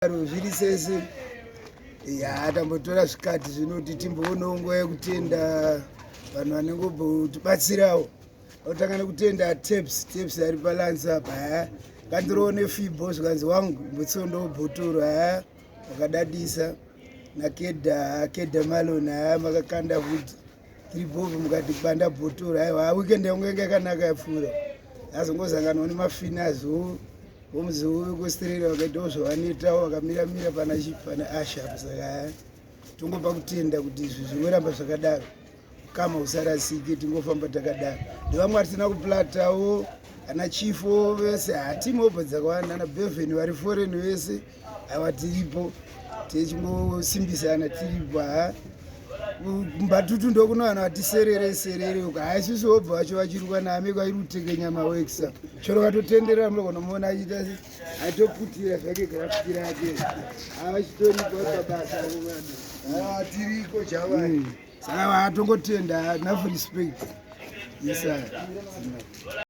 zviri sese tambotora zvikati zvinoti timboonawo nguva yekutenda vanhu vanengotibatsirawo. Otanga nekutenda TAPS ari palanzi apa kandirowo nefibo zvikanzi wangu mbotsondo bhotoro wakadadisa nakedha malon makakanda futi tiribhobva mukati banda bhotoro weekend yangu yanga yakanaka yapfuura azongozanganawo nemafinazo vomuzeuve kwesterera vakaitawo zvavanetawo vakamiramira pana ashap. Saka tongopa kutenda kuti izvi zvinoramba zvakadaro kama usarasike tingofamba takadaro nevamwe hatina kuplatawo ana chifo vese hatimobva dzakawanda ana bevheni vari foreni vese ava tiripo tichingosimbisana tiripo mbatutu ndokuno vanhu vatiserere uka haisusu wobva vacho vachirukwa naame kwairi kutenge nyama wekisa choro katotenderera munogona muona achiita atoputira zvake grafiti rake avachitoripo pabasa tiriko chavai saka vatongotenda enough respect. Yes, sir.